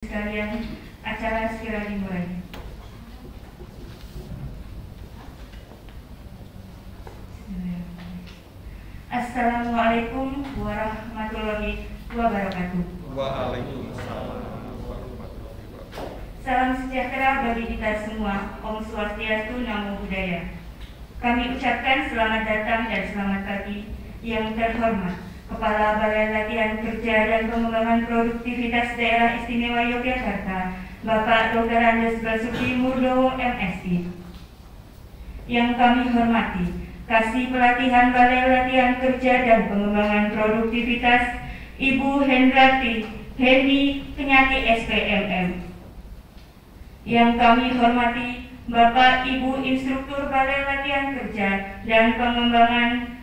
Sekalian, acara segera dimulai. Assalamualaikum warahmatullahi wabarakatuh. Waalaikumsalam warahmatullahi wabarakatuh. Salam sejahtera bagi kita semua. Om Swastiastu, Namo Buddhaya. Kami ucapkan selamat datang dan selamat pagi yang terhormat Kepala Balai Latihan Kerja dan Pengembangan Produktivitas Daerah Istimewa Yogyakarta, Bapak Dr. Andes Basuki Murdowo, MSI. Yang kami hormati, Kasih Pelatihan Balai Latihan Kerja dan Pengembangan Produktivitas, Ibu Hendrati Hendi Kenyati SPMM. Yang kami hormati, Bapak Ibu Instruktur Balai Latihan Kerja dan Pengembangan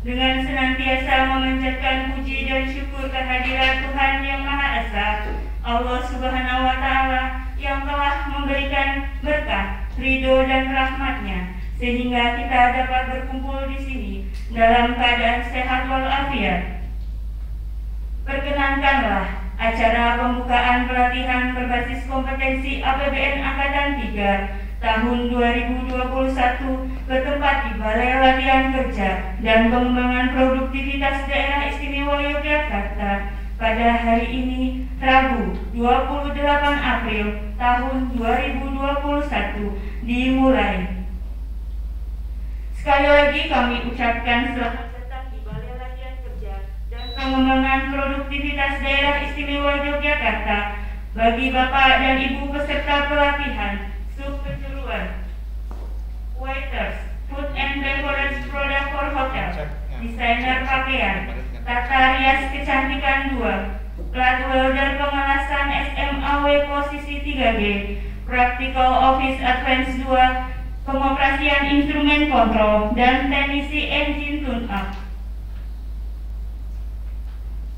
dengan senantiasa memanjatkan puji dan syukur kehadirat Tuhan Yang Maha Esa, Allah Subhanahu wa Ta'ala, yang telah memberikan berkah, ridho dan rahmat-Nya, sehingga kita dapat berkumpul di sini dalam keadaan sehat walafiat. Perkenankanlah acara pembukaan pelatihan berbasis kompetensi APBN Angkatan 3 tahun 2021 bertempat di Balai Latihan Kerja dan Pengembangan Produktivitas Daerah Istimewa Yogyakarta pada hari ini, Rabu 28 April tahun 2021 dimulai. Sekali lagi kami ucapkan selamat datang di Balai Latihan Kerja dan Pengembangan Produktivitas Daerah Istimewa Yogyakarta bagi Bapak dan Ibu peserta pelatihan, subkejuruan waiters, food and beverage product for hotel, desainer pakaian, tata rias kecantikan 2, plat welder pengelasan SMAW posisi 3G, practical office advance 2, pengoperasian instrumen kontrol, dan teknisi engine tune-up.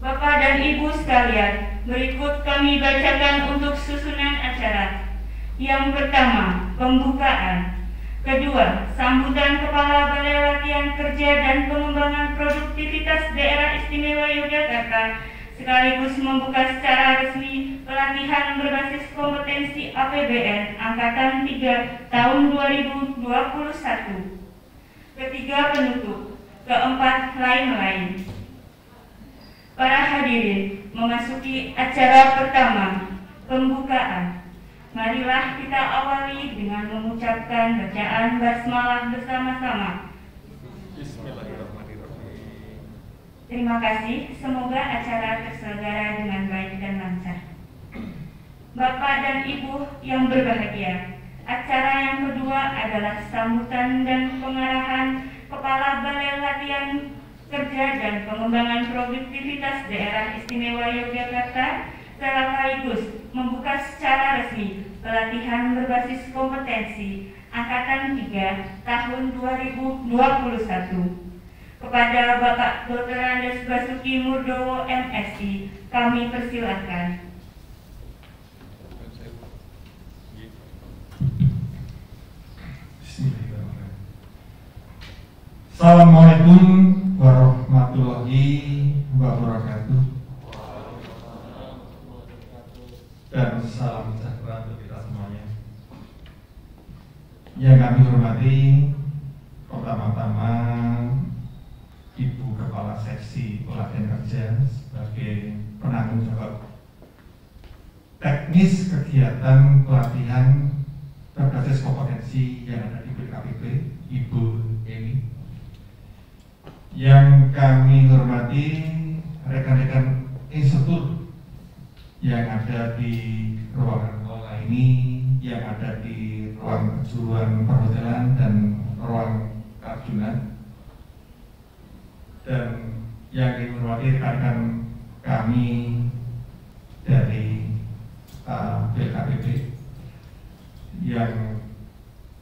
Bapak dan Ibu sekalian, berikut kami bacakan untuk susunan acara. Yang pertama, pembukaan. Kedua, sambutan Kepala Balai Latihan Kerja dan Pengembangan Produktivitas Daerah Istimewa Yogyakarta sekaligus membuka secara resmi pelatihan berbasis kompetensi APBN Angkatan 3 tahun 2021. Ketiga, penutup. Keempat, lain-lain. Para hadirin, memasuki acara pertama, pembukaan. Marilah kita awali dengan mengucapkan bacaan basmalah bersama-sama. Bismillahirrahmanirrahim. Terima kasih, semoga acara terselenggara dengan baik dan lancar. Bapak dan Ibu yang berbahagia, acara yang kedua adalah sambutan dan pengarahan Kepala Balai Latihan Kerja dan Pengembangan Produktivitas Daerah Istimewa Yogyakarta sekaligus membuka secara resmi pelatihan berbasis kompetensi Angkatan 3 tahun 2021. Kepada Bapak Dr. Andes Basuki Murdowo, MSI, kami persilahkan. Assalamualaikum warahmatullahi wabarakatuh. Dan salam sejahtera untuk kita semuanya. Yang kami hormati, pertama-tama Ibu Kepala Seksi Pelatihan Kerja sebagai penanggung jawab teknis kegiatan pelatihan berbasis kompetensi yang ada di BKPP, Ibu Eni. Yang kami hormati rekan-rekan instruktur yang ada di ruangan kelola ini, yang ada di ruang kejuruan perhotelan dan ruang Arjuna, dan yang dihormati rekan-rekan kami dari BKPP yang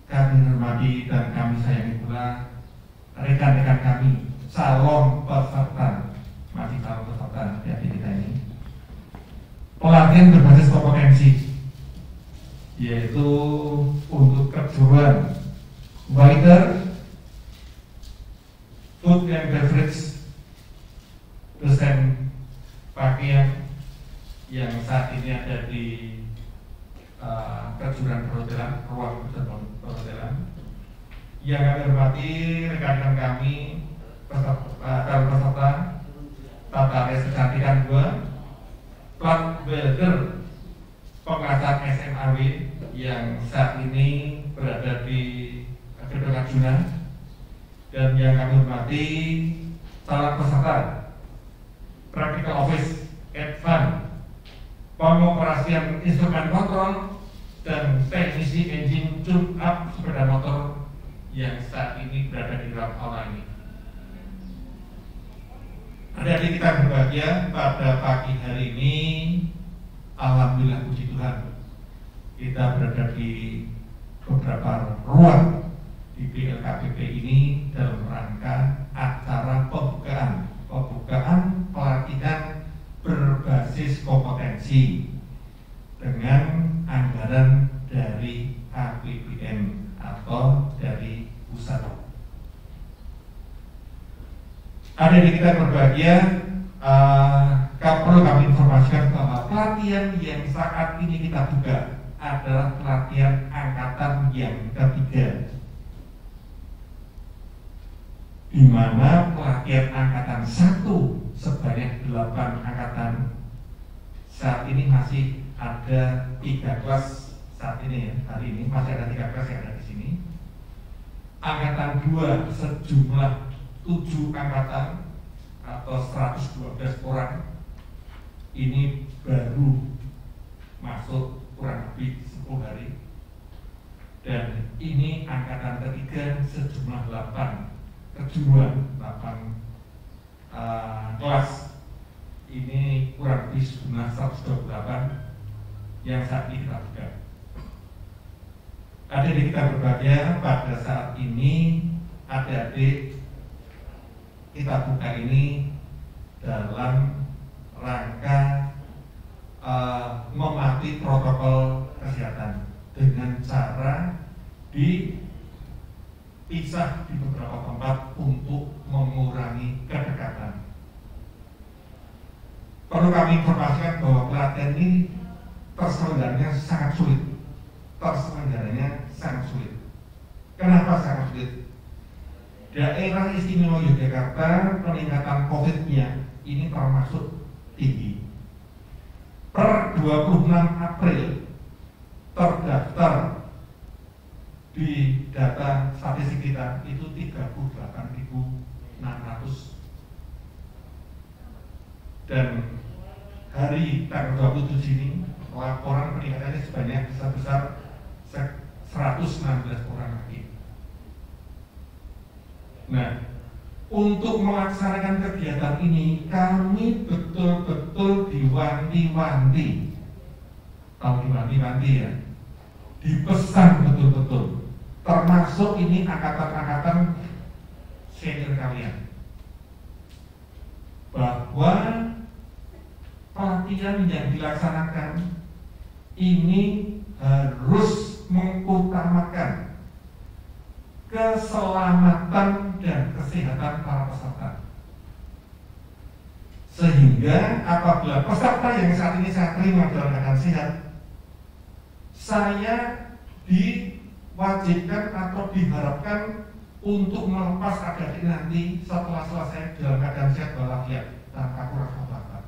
kami hormati dan kami sayangi pula rekan-rekan kami calon peserta, masih calon peserta peserta adik kita ini. Pelatihan berbasis kompetensi, yaitu untuk kejuruan waiter, food and beverage, dosen pakaian yang saat ini ada di kejuruan perhotelan, ruang perhotelan. Yang kami hormati rekan-rekan kami, calon peserta tata tes kecantikan 2, plat welder pengajar SMAW yang saat ini berada di gedung Arjuna, dan yang kami hormati calon peserta practical office advance pengoperasian instrumen kontrol dan teknisi engine tune up sepeda motor yang saat ini berada di dalam aula ini. Adik-adik kita berbahagia, pada pagi hari ini alhamdulillah puji Tuhan kita berada di beberapa ruang di BLKPP ini dalam rangka acara pembukaan pelatihan berbasis kompetensi dengan anggaran dari APBN atau dari pusat. Adik-adik kita berbahagia, perlu kami informasikan bahwa pelatihan yang saat ini kita buka adalah pelatihan angkatan yang ketiga, di mana pelatihan angkatan 1 sebanyak 8 angkatan. Saat ini masih ada 3 kelas saat ini ya, hari ini masih ada 3 kelas yang ada di sini. Angkatan 2 sejumlah 7 angkatan atau 112 orang ini baru masuk kurang lebih 10 hari, dan ini angkatan ketiga sejumlah 8 kelas, ini kurang lebih sejumlah 128 yang saat ini kita buka. Adik-adik kita berbahagia, pada saat ini adik-adik kita buka ini dalam rangka mematuhi protokol kesehatan dengan cara dipisah di beberapa tempat untuk mengurangi kedekatan. Perlu kami informasikan bahwa pelatihan ini terselenggaranya sangat sulit. Kenapa sangat sulit? Daerah Istimewa Yogyakarta peningkatan COVID-nya ini termasuk tinggi. Per 26 April terdaftar di data statistik kita itu 38.600, dan hari tanggal 27 ini laporan peningkatannya sebanyak sebesar 116 orang lagi. Nah, untuk melaksanakan kegiatan ini kami betul-betul diwanti-wanti. Tahu diwanti-wanti ya? Dipesan betul-betul. Termasuk ini angkatan-angkatan senior kalian, bahwa pelatihan yang dilaksanakan ini harus mengutamakan keselamatan dan kesehatan para peserta, sehingga apabila peserta yang saat ini saya terima dalam keadaan sehat, saya diwajibkan atau diharapkan untuk melepas adik-adik nanti setelah selesai dalam keadaan sehat walafiat tanpa kurang apa-apa.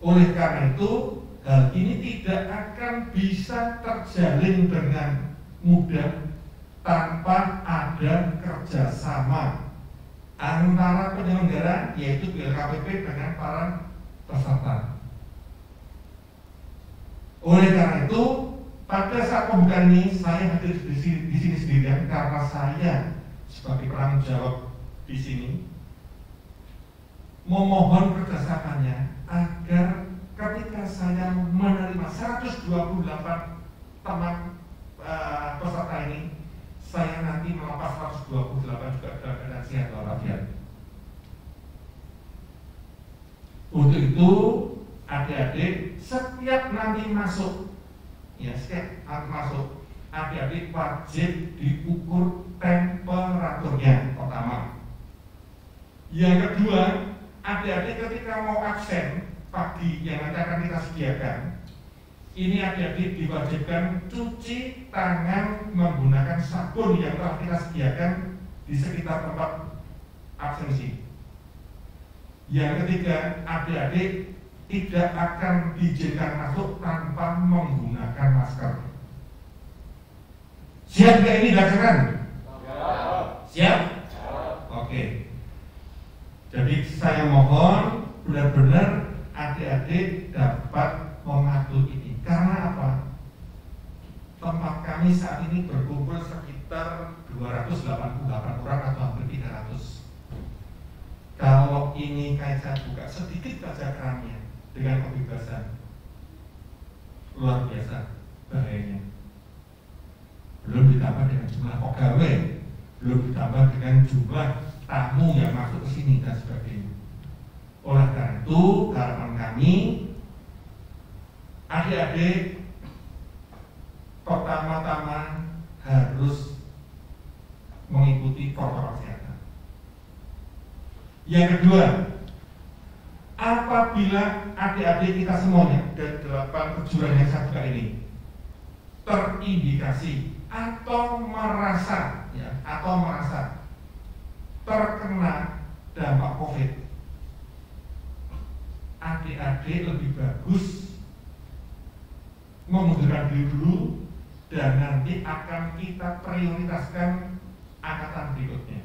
Oleh karena itu, hal ini tidak akan bisa terjalin dengan mudah tanpa ada kerjasama antara penyelenggara, yaitu BLKPP, dengan para peserta. Oleh karena itu, pada saat pembukaan ini saya hadir di sini sendirian karena saya sebagai penanggung jawab di sini memohon kerjasamanya agar ketika saya menerima 128 teman peserta ini, saya nanti melepas 128 juga dalam keadaan sehat walafiat. Untuk itu adik-adik setiap nanti masuk, ya setiap masuk, adik-adik wajib diukur temperaturnya pertama. Yang kedua, adik-adik ketika mau absen pagi yang nanti akan kita sediakan, ini adik-adik diwajibkan cuci tangan menggunakan sabun yang telah kita sediakan di sekitar tempat absensi. Yang ketiga, adik-adik tidak akan diizinkan masuk tanpa menggunakan masker. Siap nggak ini dilaksanakan? Siap? Oke. Jadi saya mohon benar-benar adik-adik dapat mematuhi ini. Karena apa? Tempat kami saat ini berkumpul sekitar 288 orang atau hampir 300. Kalau ini kayak saya buka sedikit saja kerannya dengan kebebasan, luar biasa bahayanya. Belum ditambah dengan jumlah pegawai, belum ditambah dengan jumlah tamu yang masuk ke sini dan sebagainya. Oleh karena itu, harapan kami adik-adik pertama-tama harus mengikuti protokol kesehatan. Yang kedua, apabila adik-adik kita semuanya dari 8 kejuruan yang saya buka ini terindikasi atau merasa terkena dampak COVID, adik-adik lebih bagus mengundurkan diri dulu dan nanti akan kita prioritaskan angkatan berikutnya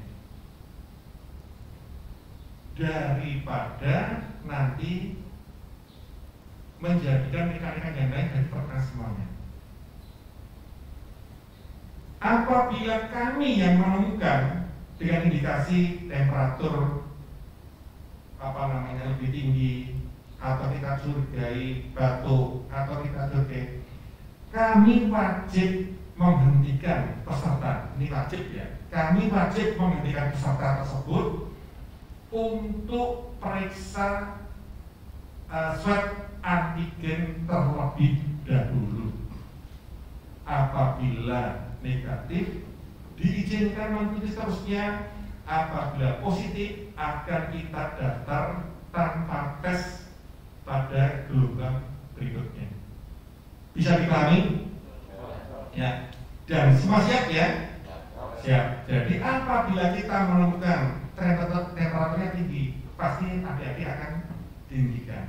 daripada nanti menjadikan rekan-rekan yang lain dari perkenas semuanya. Apabila kami yang menemukan dengan indikasi temperatur lebih tinggi, atau kita curigai batuk, atau kita curigai, kami wajib menghentikan peserta. Ini wajib ya. Kami wajib menghentikan peserta tersebut untuk periksa swab antigen terlebih dahulu. Apabila negatif, diizinkan mengikuti seterusnya. Apabila positif, akan kita daftar tanpa tes pada gelombang berikutnya. Bisa dipahami? Ya. Dan semua siap ya? Siap. Jadi apabila kita menemukan temperaturnya tinggi, pasti adik-adik akan dihentikan.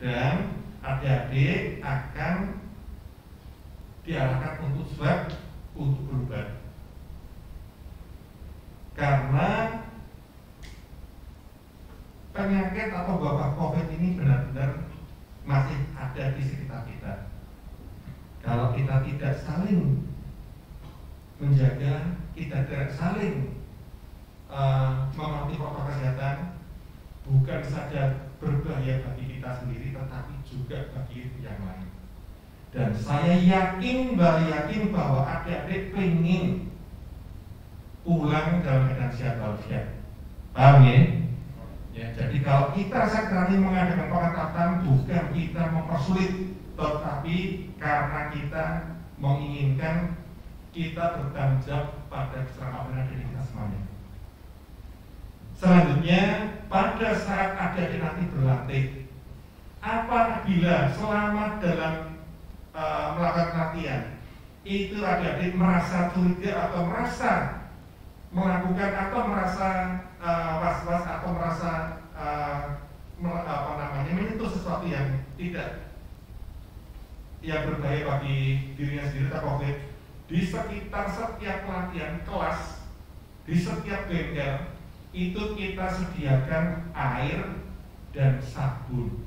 Dan adik-adik akan diarahkan untuk swab untuk berobat. Karena penyakit atau wabah COVID ini benar-benar masih ada di sekitar kita. Kalau kita tidak saling menjaga, kita tidak saling mematuhi protokol kesehatan, bukan saja berbahaya bagi kita sendiri, tetapi juga bagi yang lain. Dan saya yakin bahwa adik-adik pengen pulang dalam keadaan sehat walafiat. Paham ya? Ya, jadi kalau kita sekarang mengadakan pengetatan bukan kita mempersulit, tetapi karena kita menginginkan kita bertanggung jawab pada keselamatan yang ada di kita semuanya. Selanjutnya, pada saat adik-adik nanti berlatih, apabila selama dalam melakukan latihan itu adik-adik merasa curiga atau merasa melakukan atau merasa was-was atau merasa menyentuh sesuatu yang tidak berbahaya bagi dirinya sendiri atau COVID, di sekitar setiap pelatihan kelas, di setiap bengkel itu kita sediakan air dan sabun.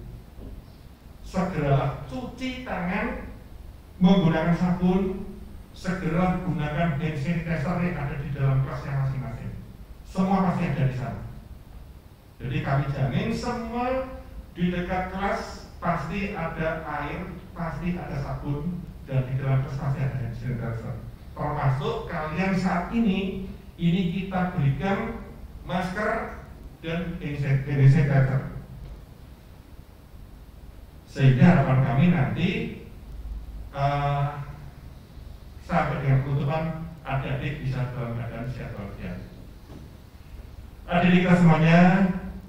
Segeralah cuci tangan menggunakan sabun, segera gunakan hand sanitizer yang ada di dalam kelasnya masing-masing. Semua masih ada di sana. Jadi kami jamin semua di dekat kelas pasti ada air, pasti ada sabun, dan di dalam kelas pasti ada hand sanitizer. Termasuk kalian saat ini kita berikan masker dan hand sanitizer. Sehingga harapan kami nanti sampai dengan penutupan adik-adik bisa dalam keadaan sehat walafiat. Adik-adik kita semuanya,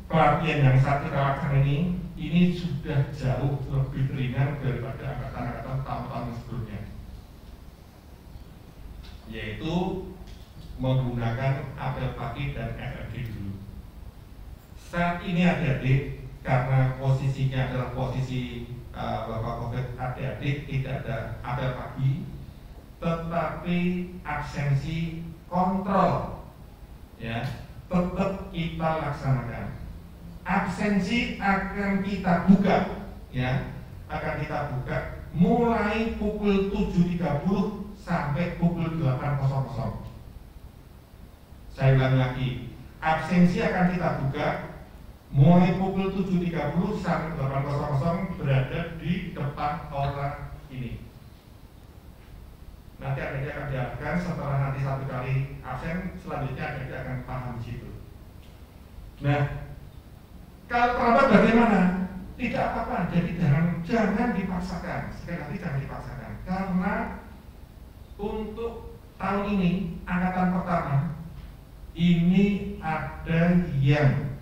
pelatihan yang saat kita lakukan ini sudah jauh lebih ringan daripada angkatan-angkatan tahun-tahun sebelumnya, yaitu menggunakan apel pagi dan FFD dulu. Saat ini adik-adik, karena posisinya adalah posisi Bapak COVID, adik-adik tidak ada apel pagi, tetapi absensi kontrol ya tetap kita laksanakan. Absensi akan kita buka ya, akan kita buka mulai pukul 7.30 sampai pukul 8.00. Saya ulang lagi, absensi akan kita buka mulai pukul 7.30 sampai 8.00 berada di depan aula ini. Nanti adik-adik akan diarahkan setelah nanti 1 kali absen, selanjutnya adik-adik akan paham di situ. Nah, kalau terlambat bagaimana? Tidak apa-apa, jadi jangan dipaksakan. Sekali lagi jangan dipaksakan, karena untuk tahun ini angkatan pertama ini ada yang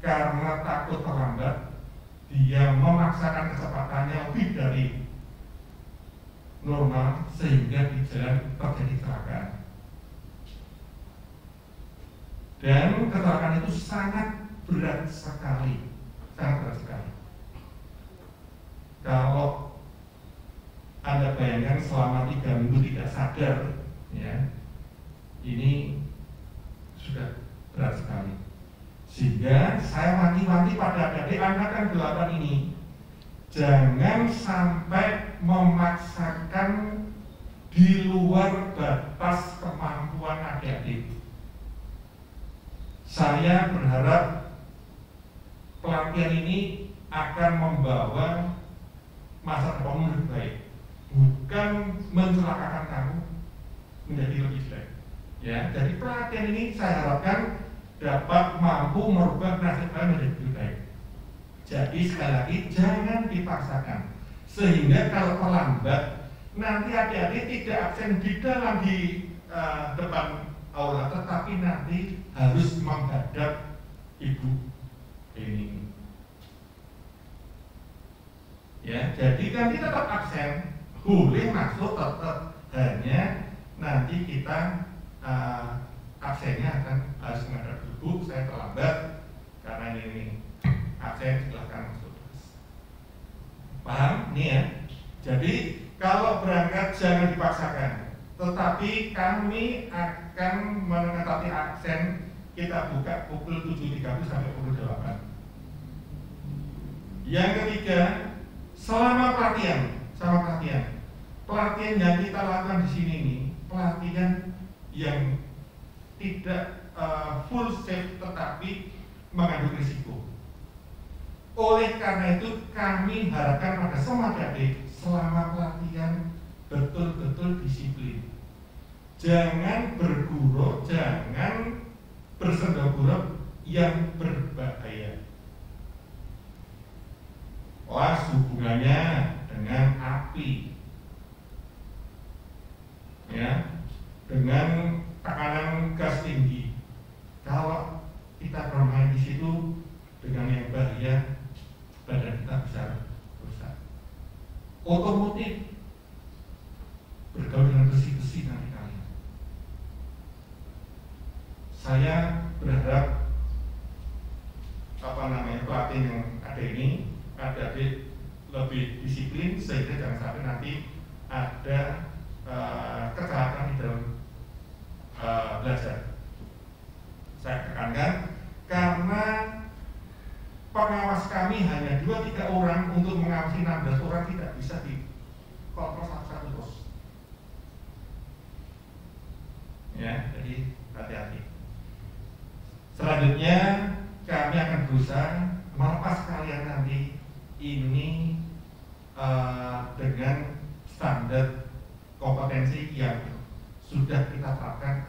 karena takut terlambat, dia memaksakan kecepatannya lebih dari normal sehingga di jalan terjadi kecelakaan. Dan kecelakaan itu sangat berat sekali, sangat berat sekali. Kalau Anda bayangkan selama 3 minggu tidak sadar, ya, ini sudah berat sekali. Sehingga saya wanti-wanti pada adik-adik angkatan 8 ini, jangan sampai memaksakan di luar batas kemampuan adik-adik. Saya berharap pelatihan ini akan membawa masa depan lebih baik, bukan mencelakakan kamu menjadi lebih baik. Ya, jadi pelatihan ini saya harapkan dapat mampu merubah nasib kalian menjadi lebih baik. Jadi sekali lagi jangan dipaksakan, sehingga kalau terlambat nanti adik-adik tidak absen di depan aula, tetapi nanti harus menghadap ibu ini. Ya, jadi nanti tetap absen, boleh masuk tetap, hanya nanti kita absennya akan harus menghadap ibu. Saya terlambat karena ini absen, silahkan masuk. Paham? Nih ya. Jadi kalau berangkat jangan dipaksakan, tetapi kami akan menetapkan absen. Kita buka pukul 7.30 sampai pukul 8. Yang ketiga, selama pelatihan yang kita lakukan di sini ini pelatihan yang tidak full safe tetapi mengandung risiko. Oleh karena itu kami harapkan pada semua adik selama pelatihan betul-betul disiplin. Jangan bergurau, jangan bersendagurau yang berbahaya. Hubungannya dengan api, ya, dengan tekanan gas tinggi. Kalau kita bermain di situ dengan yang bahaya, badan kita bisa rusak. Otomotif bergaul dengan besi-besi nanti kalian. Saya berharap pelatihan yang ada ini adik-adik lebih disiplin sehingga jangan sampai nanti ada kecelakaan di dalam belajar. Saya tekankan karena pengawas kami hanya 2-3 orang untuk mengawasi 16 orang, tidak bisa dikontrol satu-satu terus. Ya, jadi hati-hati. Selanjutnya kami akan berusaha melepas kalian nanti ini dengan standar kompetensi yang sudah kita terapkan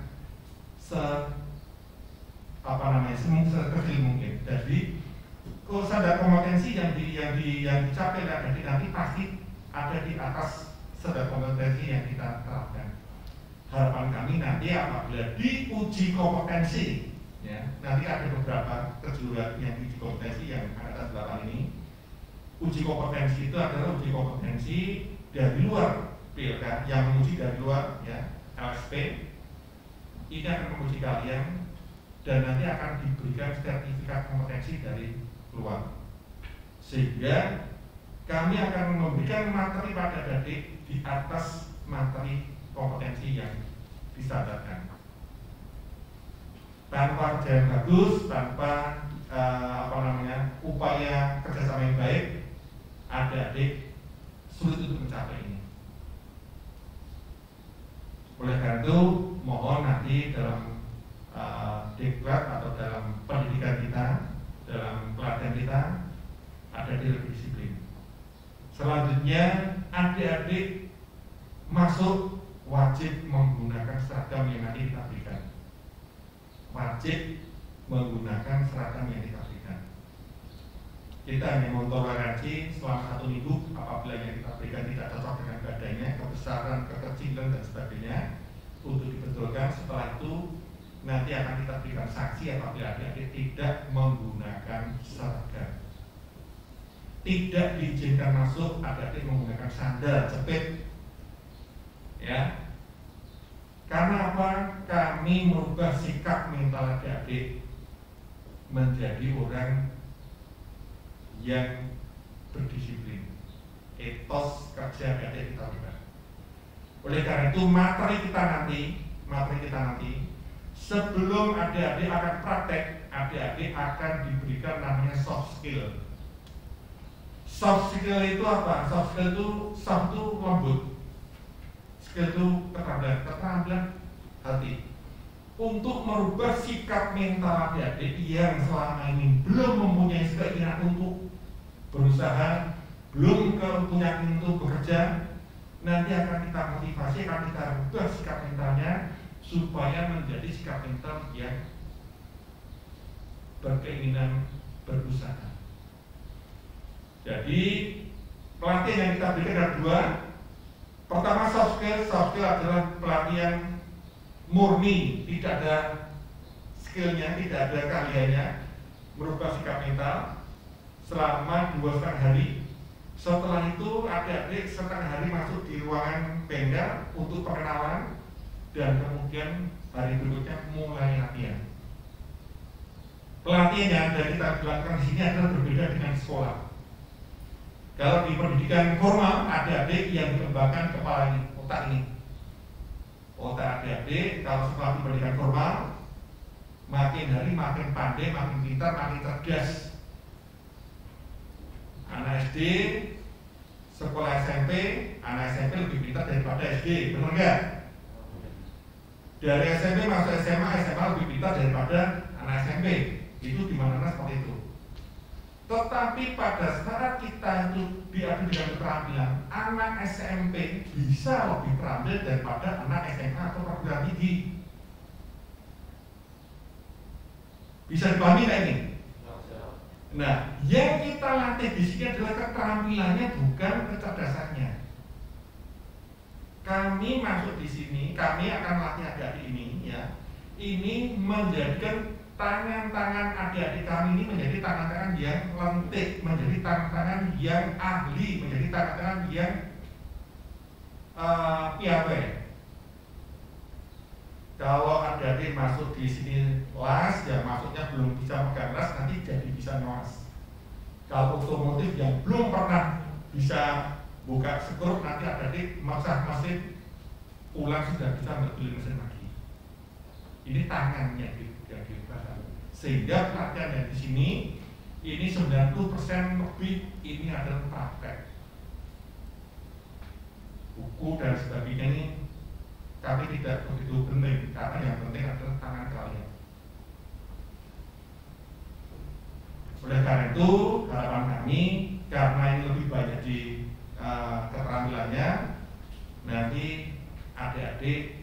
sekecil mungkin. Jadi standar kompetensi kompetensi yang dicapai nanti pasti ada di atas standar kompetensi yang kita terapkan. Harapan kami nanti apabila diuji kompetensi, ya, nanti ada beberapa kejuruan yang diuji kompetensi yang angkatan 8 ini. Uji kompetensi itu adalah uji kompetensi dari luar PLK, yang menguji dari luar, ya, LSP. Ini akan menguji kalian dan nanti akan diberikan sertifikat kompetensi dari luar, sehingga kami akan memberikan materi pada adik di atas materi kompetensi yang disadarkan. Tanpa kerja yang bagus, tanpa upaya kerjasama yang baik, adik-adik sulit untuk mencapai ini. Oleh karena itu, mohon nanti dalam diklat atau dalam pendidikan kita, dalam pelatihan kita, ada lebih disiplin. Selanjutnya, adik-adik masuk wajib menggunakan seragam yang nanti kita berikan. Wajib menggunakan seragam yang kita berikan. Kita hanya mentoleransi selama 1 minggu apabila yang kita berikan tidak cocok dengan badannya, kebesaran, kekecilan dan sebagainya, untuk dibetulkan. Setelah itu nanti akan kita berikan sanksi apabila adik-adik tidak menggunakan seragam. Tidak diizinkan masuk adik-adik menggunakan sandal jepit, ya. Karena apa? Kami merubah sikap mental adik-adik menjadi orang yang berdisiplin. Etos kerja adik-adik kita ubah. Oleh karena itu materi kita nanti sebelum adik-adik akan praktek, adik-adik akan diberikan namanya soft skill. Soft skill itu apa? Soft itu lembut. Skill itu keterampilan hati. Untuk merubah sikap mental adik-adik yang selama ini belum mempunyai keinginan untuk berusaha, belum punya keinginan untuk bekerja, nanti akan kita motivasi, akan kita rubah sikap mentalnya supaya menjadi sikap mental yang berkeinginan berusaha. Jadi pelatihan yang kita berikan ada 2. Pertama soft skill adalah pelatihan murni, tidak ada skillnya, tidak ada keahliannya, merubah sikap mental selama 2,5 hari. Setelah itu adik-adik setengah hari masuk di ruangan bengkel untuk perkenalan, dan kemudian hari berikutnya mulai latihan. Pelatihan yang ada kita lakukan di sini adalah berbeda dengan sekolah. Kalau di pendidikan formal, adik-adik yang dikembangkan kepala ini, otak ini. Otak adik-adik kalau sekolah di pendidikan formal, makin hari makin pandai, makin pintar, makin cerdas. Anak SD, sekolah SMP, anak SMP lebih pintar daripada SD, benar nggak? Dari SMP masuk SMA lebih pintar daripada anak SMP. Itu di mana-mana seperti itu. Tetapi pada saat kita itu diadu dengan keterampilan, anak SMP bisa lebih terampil daripada anak SMA atau perguruan tinggi. Bisa dipahami nggak ini? Nah, yang kita latih di sini adalah keterampilannya, bukan kecerdasannya. Kami masuk di sini, kami akan latih adik-adik ini, ya. Ini menjadikan tangan-tangan adik-adik kami ini menjadi tangan-tangan yang lentik, menjadi tangan-tangan yang ahli, menjadi tangan-tangan yang piawai. Kalau adik-adik masuk di sini las, ya masuknya belum bisa pegang las, nanti jadi bisa noas. Kalau otomotif yang belum pernah bisa buka skrup, nanti adik-adik maksa mesin pulang sudah bisa beli mesin lagi. Ini tangannya yang dibahas. Sehingga pelatihan yang di sini ini 90% lebih ini adalah praktek. Buku dan sebagainya ini kami tidak begitu penting, karena yang penting adalah tangan kalian. Oleh karena itu harapan kami, karena ini lebih banyak di keterampilannya, nanti adik-adik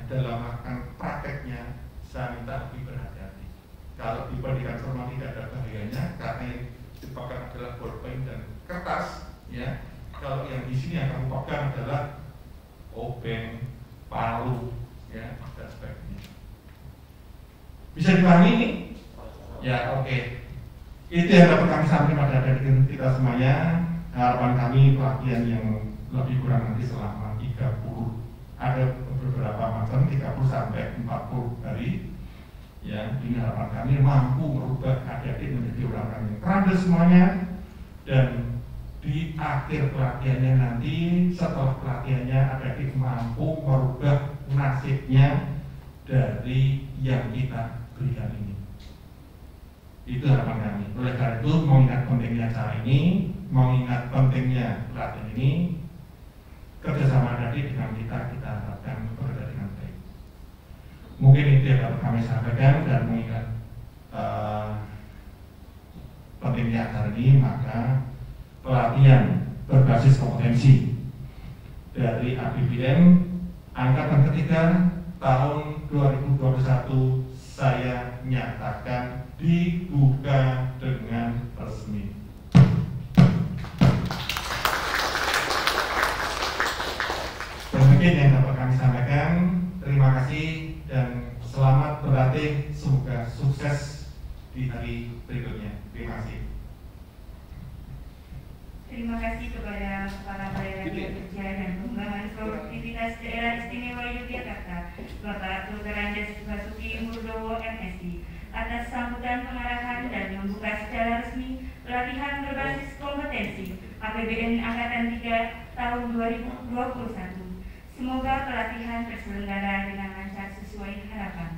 dalam melakukan prakteknya saya minta lebih berhati-hati. Kalau di pendidikan formal tidak ada bahayanya, karena dipegang adalah bolpen dan kertas, ya. Kalau yang di sini yang kamu pegang adalah obeng, palu, ya, dan sebagainya. Bisa dipahami ini? Ya, oke. Itu yang dapat kami sampaikan pada adik kita semuanya. Harapan kami pelatihan yang lebih kurang nanti selama 30, ada beberapa macam 30 sampai 40 hari. Ya, ini harapan kami mampu merubah adik-adik menjadi orang-orang yang terampil semuanya. Dan di akhir pelatihannya nanti, setelah pelatihannya adik-adik mampu merubah nasibnya dari yang kita berikan ini. Itu harapan kami. Oleh karena itu, mengingat pentingnya acara ini, mengingat pentingnya pelatihan ini, kerjasama adik dengan kita harapkan bekerja dengan baik. Mungkin itu yang dapat kami sampaikan, dan mengingat pentingnya acara ini, maka pelatihan berbasis kompetensi dari APBN angkatan ketiga tahun 2021 saya nyatakan dibuka dengan resmi. Demikian yang dapat kami sampaikan. Terima kasih dan selamat berlatih. Semoga sukses di hari berikutnya. Terima kasih. Terima kasih kepada Kepala Balai Latihan Kerja dan Pengembangan Produktivitas Daerah Istimewa Yogyakarta, Bapak Dr. Andes Basuki Murdowo MSI, atas sambutan pengarahan dan membuka secara resmi pelatihan berbasis kompetensi APBN Angkatan 3 tahun 2021. Semoga pelatihan terselenggara dengan lancar sesuai harapan.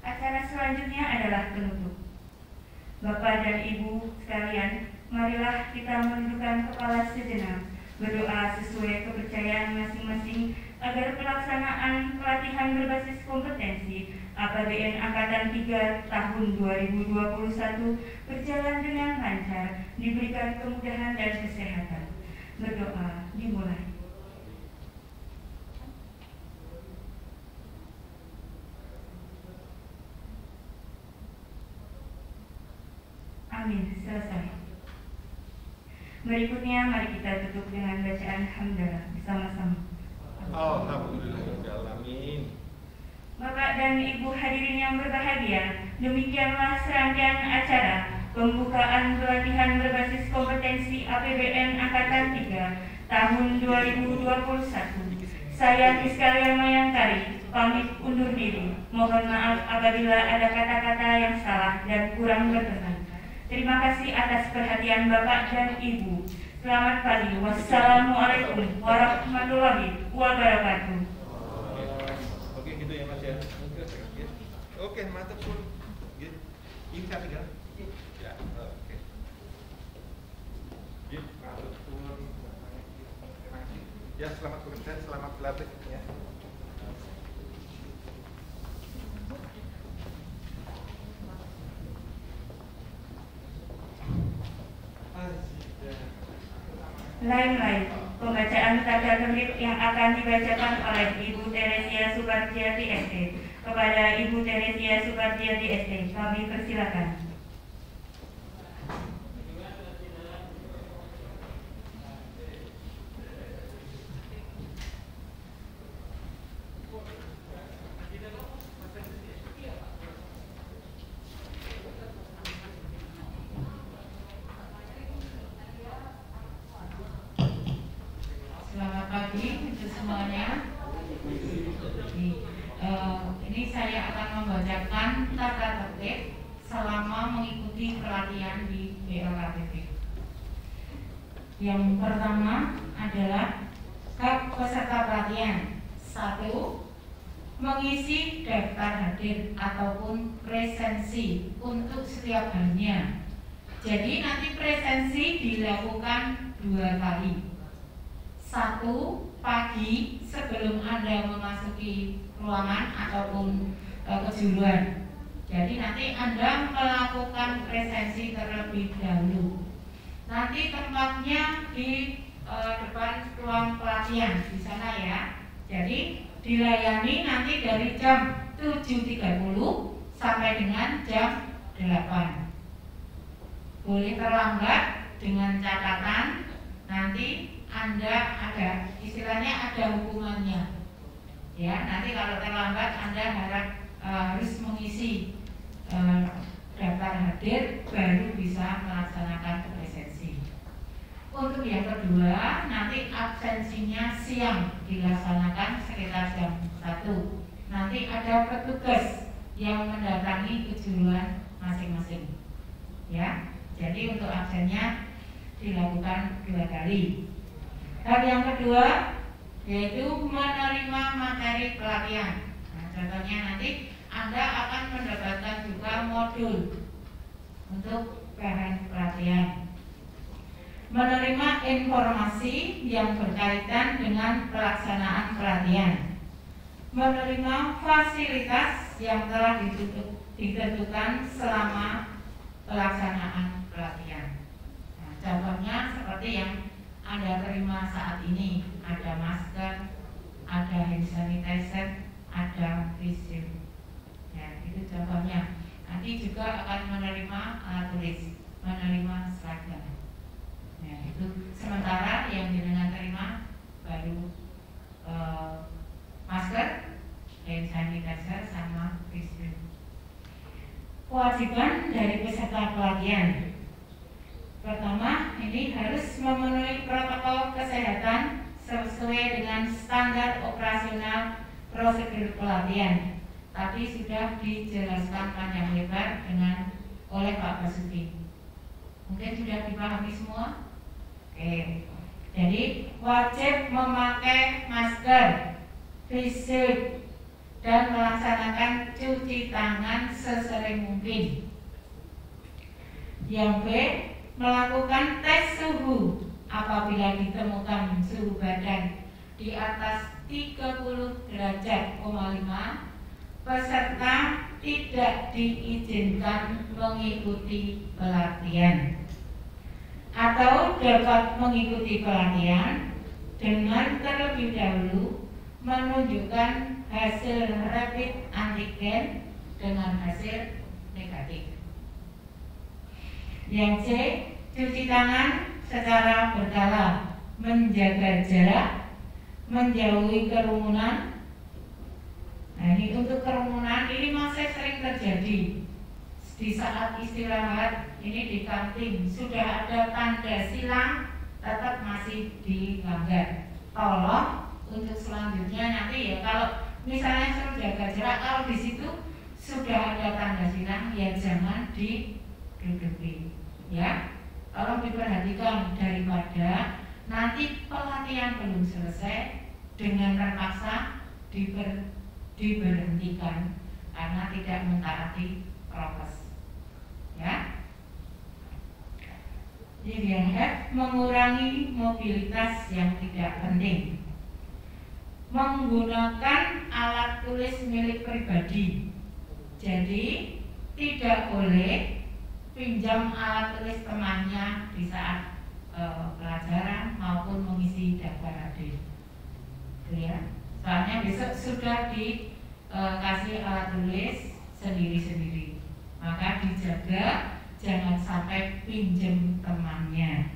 Acara selanjutnya adalah penutup. Bapak dan Ibu sekalian, marilah kita menundukkan kepala sejenak, berdoa sesuai kepercayaan masing-masing agar pelaksanaan pelatihan berbasis kompetensi APBN Angkatan 3 tahun 2021 berjalan dengan lancar, diberikan kemudahan dan kesehatan. Berdoa dimulai. Amin. Selesai. Berikutnya mari kita tutup dengan bacaan hamdalah bersama-sama. Alhamdulillahirrahmanirrahim. Bapak dan Ibu hadirin yang berbahagia, demikianlah serangkaian acara pembukaan pelatihan berbasis kompetensi APBN Angkatan 3 tahun 2021. Saya Kiskalia Mayangkari pamit undur diri. Mohon maaf apabila ada kata-kata yang salah dan kurang berkenan. Terima kasih atas perhatian Bapak dan Ibu. Selamat pagi. Wassalamualaikum warahmatullahi wabarakatuh. Oke, gitu ya Mas ya. Oke, mantap pun. Ini kan tinggal. Ya, oke. Mantap pun. Ya, selamat bekerja, selamat berlatih ya. Lain-lain, pembacaan tanda tertib yang akan dibacakan oleh Ibu Teresia Suparjiati ST. Kepada Ibu Teresia Suparjiati ST, kami persilakan. Selamat pagi untuk semuanya. Ini saya akan membacakan tata tertib selama mengikuti pelatihan di BLKTP. Yang pertama adalah hak peserta pelatihan. 1. Mengisi daftar hadir ataupun presensi untuk setiap harinya. Jadi nanti presensi dilakukan 2 kali. 1 pagi sebelum Anda memasuki ruangan ataupun kejuruan. Jadi nanti Anda melakukan presensi terlebih dahulu. Nanti tempatnya di depan ruang pelatihan di sana ya. Jadi dilayani nanti dari jam 7.30 sampai dengan jam 8. boleh terlambat dengan catatan nanti Anda ada istilahnya ada hukumannya. Ya, nanti kalau terlambat Anda harus mengisi daftar hadir baru bisa melaksanakan presensi. Untuk yang kedua, nanti absensinya siang dilaksanakan sekitar jam 1. Nanti ada petugas yang mendatangi kejuruan masing-masing. Ya, jadi untuk absennya dilakukan 2 kali. Hal yang kedua yaitu menerima materi pelatihan. Nah, contohnya nanti Anda akan mendapatkan juga modul untuk bahan pelatihan. Menerima informasi yang berkaitan dengan pelaksanaan pelatihan. Menerima fasilitas yang telah ditentukan selama pelaksanaan pelatihan. Nah, contohnya seperti yang Anda terima saat ini, ada masker, ada hand sanitizer, ada face shield. Ya, itu contohnya. Nanti juga akan menerima alat tulis, menerima seragam. Ya, itu sementara yang jenengan terima baru masker, hand sanitizer, sama face shield. Kewajiban dari peserta pelatihan. Pertama, ini harus memenuhi protokol kesehatan sesuai dengan standar operasional prosedur pelatihan. Tadi sudah dijelaskan panjang lebar oleh Pak Basuki. Mungkin sudah dipahami semua? Oke. Jadi wajib memakai masker, face shield, dan melaksanakan cuci tangan sesering mungkin. Yang B, melakukan tes suhu apabila ditemukan suhu badan di atas 30 derajat, 5, peserta tidak diizinkan mengikuti pelatihan atau dapat mengikuti pelatihan dengan terlebih dahulu menunjukkan hasil rapid antigen dengan hasil negatif. Yang C, cuci tangan secara berkala, menjaga jarak, menjauhi kerumunan. Nah, ini untuk kerumunan ini masih sering terjadi. Di saat istirahat ini di kantin sudah ada tanda silang, tetap masih dilanggar. Tolong untuk selanjutnya nanti ya, kalau misalnya suruh jaga jarak, kalau di situ sudah ada tanda silang ya jangan diduduki. Ya, tolong diperhatikan daripada nanti pelatihan belum selesai dengan terpaksa diberhentikan karena tidak mentaati prokes. Ya. Jadi yang F, mengurangi mobilitas yang tidak penting. Menggunakan alat tulis milik pribadi. Jadi tidak boleh pinjam alat tulis temannya di saat pelajaran maupun mengisi daftar hadir. Ya. Soalnya besok sudah dikasih alat tulis sendiri-sendiri. Maka dijaga jangan sampai pinjam temannya.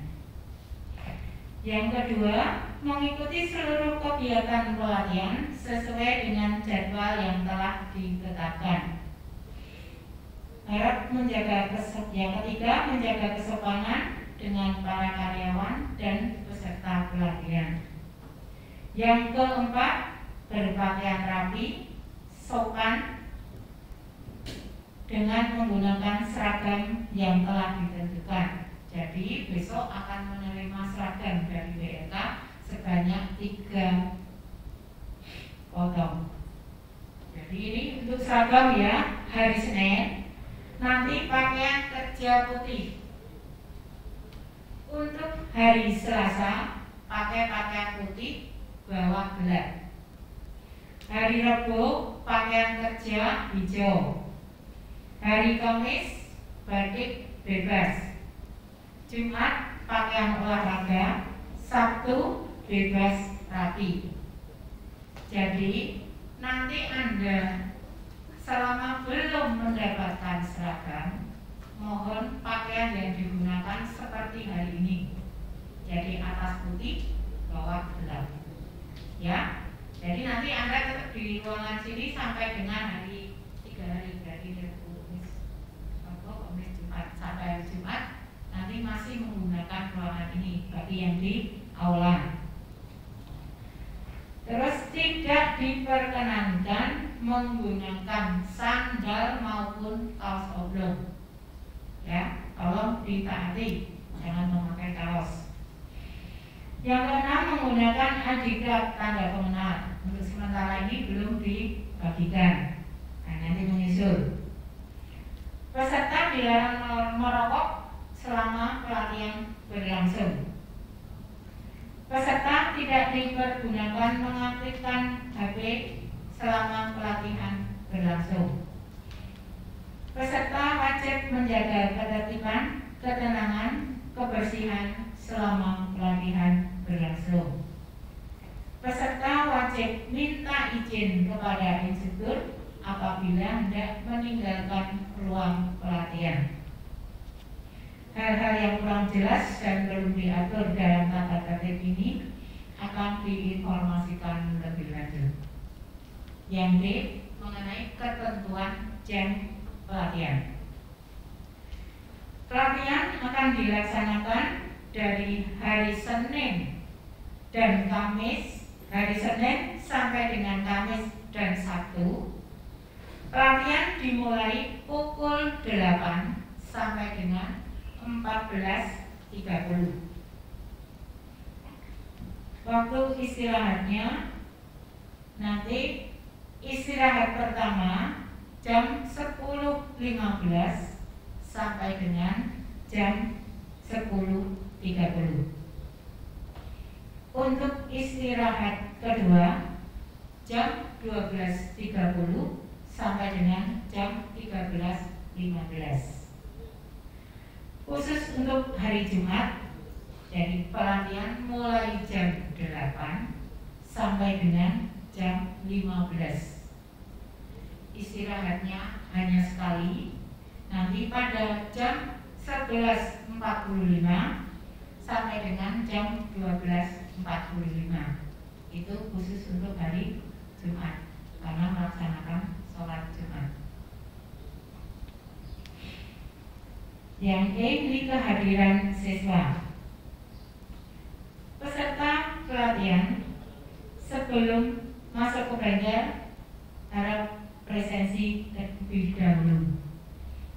Yang kedua, mengikuti seluruh kegiatan pelatihan sesuai dengan jadwal yang telah ditetapkan. Yang ketiga, menjaga kesopanan dengan para karyawan dan peserta pelatihan. Yang keempat, berpakaian rapi, sopan, dengan menggunakan seragam yang telah ditentukan. Jadi besok akan menerima seragam dari BLK sebanyak 3 potong. Jadi ini untuk seragam ya, hari Senin. Nanti pakaian kerja putih. Untuk hari Selasa pakai pakaian putih bawah gelap. Hari Rabu pakaian kerja hijau. Hari Kamis batik bebas. Jumat pakaian olahraga. Sabtu bebas rapi. Jadi nanti Anda selama belum mendapatkan seragam, mohon pakaian yang digunakan digunakan seperti hari ini. Jadi atas putih, bawah gelap. Ya. Jadi nanti Anda tetap di ruangan sini sampai dengan hari 3 hari, berarti Kamis Jumat sampai hari Jumat nanti masih menggunakan ruangan ini bagi yang di aula. Terus tidak diperkenankan menggunakan sandal maupun kaos oblong. Ya, tolong ditaati, jangan memakai kaos. Yang keenam, menggunakan adigraf tanda pengenal. Untuk sementara ini belum dibagikan. Nah, nanti menyusul. Peserta dilarang merokok selama pelatihan berlangsung. Peserta tidak dipergunakan mengaktifkan HP selama pelatihan berlangsung. Peserta wajib menjaga ketertiban, ketenangan, kebersihan selama pelatihan berlangsung. Peserta wajib minta izin kepada instruktur apabila hendak meninggalkan ruang pelatihan. Hal-hal yang kurang jelas dan belum diatur dalam tata tertib ini akan diinformasikan lebih lanjut. Yang D, mengenai ketentuan jam pelatihan. Pelatihan akan dilaksanakan dari hari Senin dan Kamis, hari Senin sampai dengan Kamis dan Sabtu. Pelatihan dimulai pukul 8 sampai dengan 14.30. Waktu istirahatnya nanti istirahat pertama jam 10.15 sampai dengan jam 10.30. Untuk istirahat kedua jam 12.30 sampai dengan jam 13.15. Khusus untuk hari Jumat, jadi pelatihan mulai jam 8 sampai dengan jam 15. Istirahatnya hanya sekali, nanti pada jam 11.45 sampai dengan jam 12.45. Itu khusus untuk hari Jumat karena melaksanakan sholat Jumat. Yang E, ini kehadiran siswa. Peserta pelatihan sebelum masuk ke bengkel harap presensi terlebih dahulu.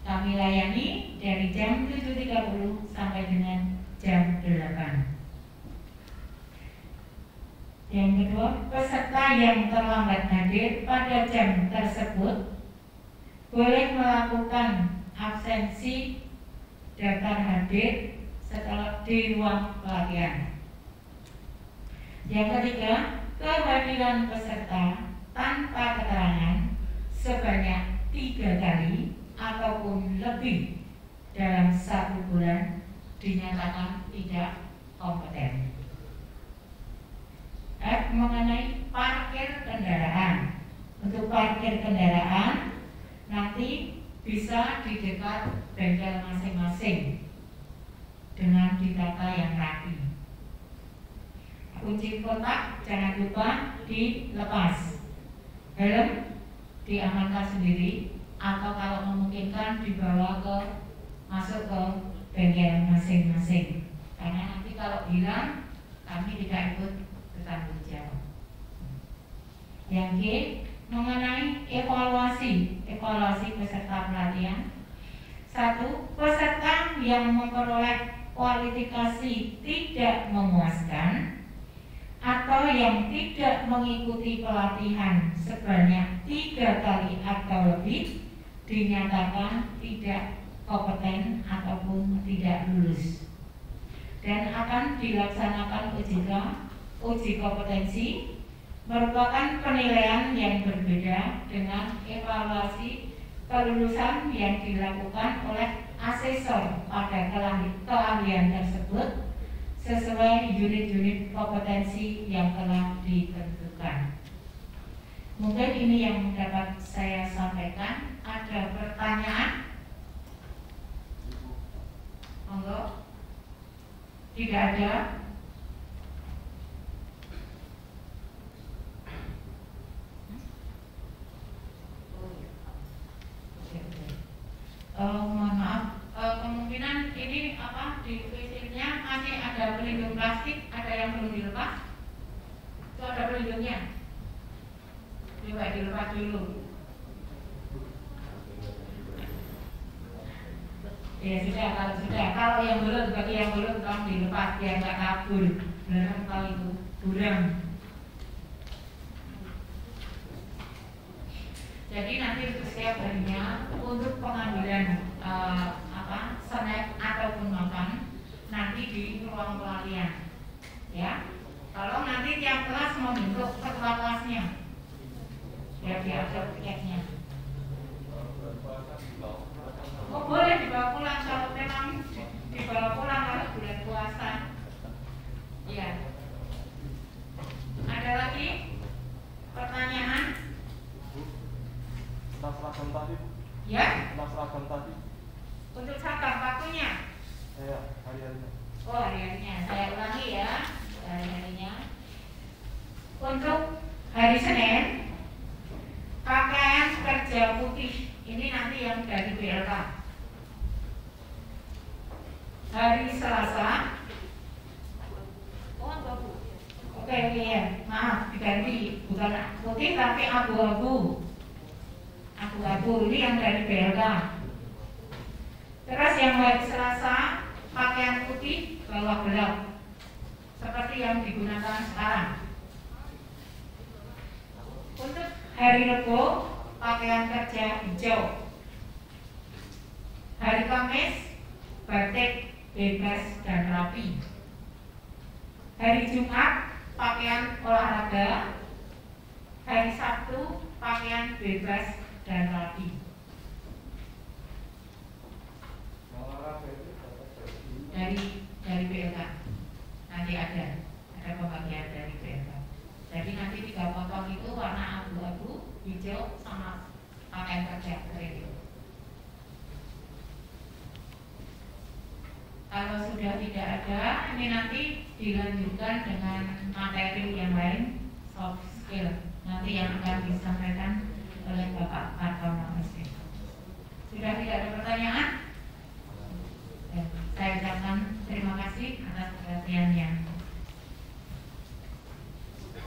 Kami layani dari jam 7.30 sampai dengan jam 8. Yang kedua, peserta yang terlambat hadir pada jam tersebut boleh melakukan absensi daftar hadir setelah di ruang pelatihan. Yang ketiga, kehadiran peserta tanpa keterangan sebanyak 3 kali ataupun lebih dalam 1 bulan dinyatakan tidak kompeten. F, mengenai parkir kendaraan. Untuk parkir kendaraan nanti bisa di dekat bengkel masing-masing dengan ditata yang rapi. Kunci kotak jangan lupa dilepas. Helm diamankan sendiri atau kalau memungkinkan dibawa masuk ke bengkel masing-masing. Karena nanti kalau hilang kami tidak ikut bertanggung jawab. Yang G, mengenai evaluasi peserta pelatihan. 1. Peserta yang memperoleh kualifikasi tidak memuaskan atau yang tidak mengikuti pelatihan sebanyak 3 kali atau lebih dinyatakan tidak kompeten ataupun tidak lulus, dan akan dilaksanakan uji kompetensi merupakan penilaian yang berbeda dengan evaluasi kelulusan yang dilakukan oleh asesor pada keahlian tersebut sesuai unit-unit kompetensi yang telah ditentukan. Mungkin ini yang dapat saya sampaikan. Ada pertanyaan? Monggo. Tidak ada. Mohon maaf, kemungkinan ini di fisiknya masih ada pelindung plastik, ada yang belum dilepas. Itu ada pelindungnya. Coba dilepas dulu. Ya sudah, kalau yang belum, bagi yang belum tolong dilepas biar nggak kabur. Beneran kalau itu kurang. Jadi nanti setiap harinya untuk pengambilan snack ataupun makan nanti di ruang pelatihan, ya. Kalau nanti tiap kelas membentuk ketua kelasnya, biar diatur tiketnya. Oh boleh dibawa pulang kalau memang dibawa pulang kalau bulan puasa. Ya. Ada lagi pertanyaan? Tentang seragam tadi. Ya? Tentang seragam tadi. Untuk seragam waktunya? Hari-harinya. Oh hari-harinya. Saya ulangi ya. Hari-harinya. Untuk hari Senin, pakaian kerja putih. Ini nanti yang dari BLK. Hari Selasa. Oke, ya. Maaf, diganti. Bukan putih tapi abu-abu. Abu-abu ini yang dari BLK. Terus yang hari Selasa pakaian putih bawah gelap seperti yang digunakan sekarang. Untuk hari Rebo pakaian kerja hijau. Hari Kamis batik bebas dan rapi. Hari Jumat pakaian olahraga. Hari Sabtu pakaian bebas dan rapi. Dari BLK nanti ada pembagian dari BLK. Jadi nanti 3 potong itu warna abu-abu, hijau sama pakaian kerja keren. Kalau sudah tidak ada, ini nanti dilanjutkan dengan materi yang lain, soft skill. Nanti yang akan disampaikan oleh Bapak Kartono SD. Sudah tidak ada pertanyaan? Saya ucapkan terima kasih atas perhatiannya.